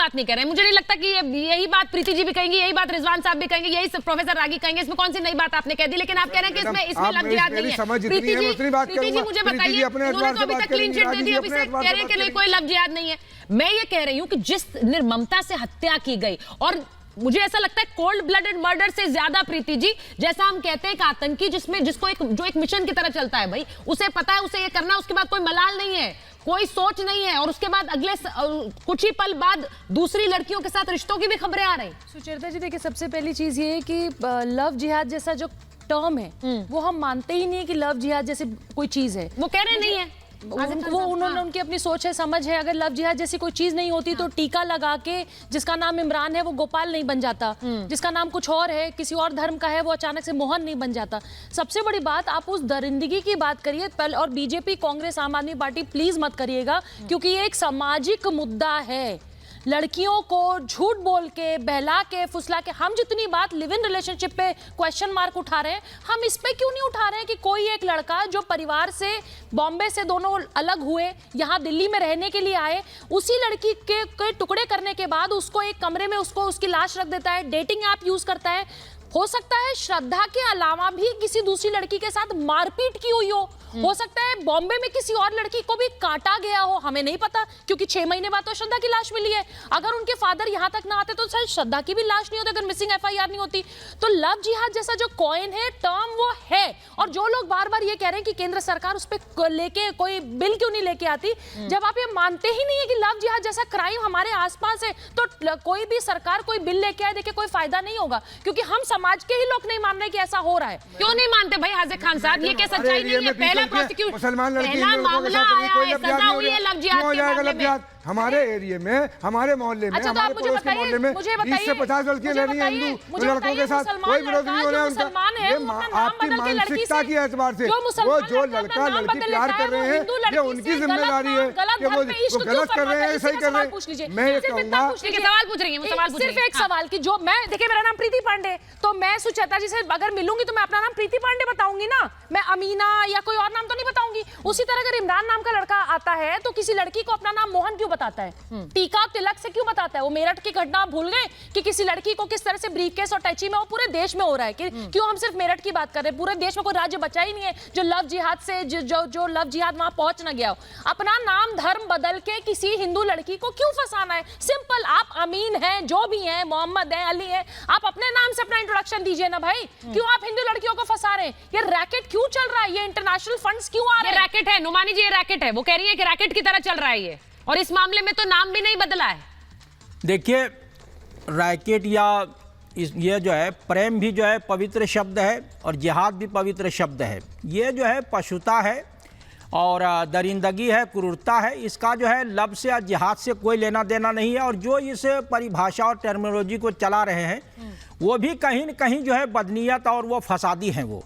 बात नहीं कर रहे हैं। मुझे नहीं लगता कि यही बात प्रीति जी भी कहेंगी, यही बात रिजवान साहब भी कहेंगे, यही प्रोफेसर रागी कहेंगे। इसमें कौन सी नई बात आपने कह दी? लेकिन आप कह रहे हैं कि इसमें लव जिहाद नहीं है। प्रीति जी मुझे बताइए, उन्होंने तो अभी तक क्लीन चिट दे दी, अभी से कह रहे हैं कि नहीं कोई लव जिहाद नहीं है। मैं ये कह रही हूँ कि जिस निर्ममता से हत्या की गई, और मुझे ऐसा लगता है कोल्ड ब्लडेड मर्डर से ज्यादा प्रीति जी, जैसा हम कहते हैं एक आतंकी जिसको एक मिशन की तरह चलता है, भाई उसे पता है उसे ये करना, उसके बाद कोई मलाल नहीं है, कोई सोच नहीं है, और उसके बाद अगले कुछ ही पल बाद दूसरी लड़कियों के साथ रिश्तों की भी खबरें आ रही। सुचेता जी देखिए, सबसे पहली चीज ये है कि लव जिहाद जैसा जो टर्म है वो हम मानते ही नहीं है कि लव जिहाद जैसी कोई चीज है। वो कह रहे नहीं है, वो उन्होंने उनकी अपनी सोच है, समझ है। अगर लव जिहाद जैसी कोई चीज नहीं होती तो टीका लगा के जिसका नाम इमरान है वो गोपाल नहीं बन जाता, जिसका नाम कुछ और है, किसी और धर्म का है, वो अचानक से मोहन नहीं बन जाता। सबसे बड़ी बात, आप उस दरिंदगी की बात करिए पहले, और बीजेपी, कांग्रेस, आम आदमी पार्टी प्लीज मत करिएगा, क्योंकि ये एक सामाजिक मुद्दा है। लड़कियों को झूठ बोल के, बहला के, फुसला के, हम जितनी बात लिव इन रिलेशनशिप पे क्वेश्चन मार्क उठा रहे हैं, हम इस पे क्यों नहीं उठा रहे हैं कि कोई एक लड़का जो परिवार से, बॉम्बे से दोनों अलग हुए, यहाँ दिल्ली में रहने के लिए आए, उसी लड़की के टुकड़े करने के बाद उसको एक कमरे में उसकी लाश रख देता है, डेटिंग ऐप यूज करता है। हो सकता है श्रद्धा के अलावा भी किसी दूसरी लड़की के साथ मारपीट की हुई हो सकता है बॉम्बे में किसी और लड़की को भी काटा गया हो, हमें नहीं पता, क्योंकि 6 महीने बाद तो श्रद्धा की लाश मिली है। अगर उनके फादर यहाँ तक ना आते तो शायद श्रद्धा की भी लाश नहीं होती, अगर मिसिंग FIR नहीं होती। तो लव जिहाद जैसा जो कॉइन है, टर्म, वो है। और जो लोग बार बार ये कह रहे हैं कि केंद्र सरकार उस पर लेके कोई बिल क्यों नहीं लेके आती, जब आप ये मानते ही नहीं है कि लव जिहाद जैसा क्राइम हमारे आसपास है, तो कोई भी सरकार कोई बिल लेके आए, देखिए कोई फायदा नहीं होगा, क्योंकि हम समाज के ही लोग नहीं मान रहे कि ऐसा हो रहा है। क्यों नहीं मानते भाई हाजिर खान साहब? ये क्या सच्चाई नहीं है? पहला मुसलमान लड़की पहला मामला आया है, सजा हुई है लव जिहाद के मामले में। हमारे एरिया में, हमारे मोहल्ले में, हमारे पड़ोस के मोहल्ले में 20 से 50 लड़कियां रह रही हैं हिंदू लड़कों के साथ, कोई विरोध नहीं हो रहा है उनका। ये आपकी मानसिकता के एतबार से वो जो लड़का लड़की प्यार कर रहे हैं, ये उनकी जिम्मेदारी है कि वो गलत कर रहे हैं, सही कर रहे हैं। मैं ये कहूंगा, सवाल पूछ रही हूँ, सिर्फ एक सवाल की, जो मैं, देखिए मेरा नाम प्रीति पांडे, तो मैं सुचेता जी से अगर मिलूंगी तो मैं अपना नाम प्रीति पांडे बताऊंगी ना, मैं अमीना या कोई और नाम तो नहीं बताऊंगी। उसी तरह अगर इमरान नाम का लड़का आता है तो किसी लड़की को अपना नाम मोहन क्यों बताता है, टीका तिलक से क्यों बताता है? वो मेरठ की घटना भूल गए कि किसी लड़की को किस तरह से ब्रीफकेस और टैची में, वो पूरे देश में हो रहा है कि क्यों हम सिर्फ मेरठ की बात कर रहे हैं? पूरे देश में कोई राज्य बचा ही नहीं है जो लव जिहाद से जो लव जिहाद वहां पहुंच ना गया हो। अपना नाम धर्म बदल के किसी हिंदू लड़की को क्यों फंसाना है? सिंपल, आप अमीन हैं, जो भी हैं, मोहम्मद है, अली है, आप अपने नाम से अपना इंट्रोडक्शन दीजिए ना भाई। क्यों आप हिंदू लड़कियों को फंसा रहे हैं? ये रैकेट क्यों चल रहा है? ये इंटरनेशनल फंड्स क्यों आ रहे हैं? रैकेट है नुमानी जी, ये रैकेट है। वो कह रही है कि रैकेट की तरह चल रहा है ये, और इस मामले में तो नाम भी नहीं बदला है। देखिए, रैकेट या ये जो है, प्रेम भी जो है पवित्र शब्द है और जिहाद भी पवित्र शब्द है। ये जो है पशुता है और दरिंदगी है, क्रूरता है। इसका जो है लब से या जिहाद से कोई लेना देना नहीं है। और जो इस परिभाषा और टर्मिनोलॉजी को चला रहे हैं वो भी कहीं न कहीं जो है बदनीयत और वो फसादी हैं वो।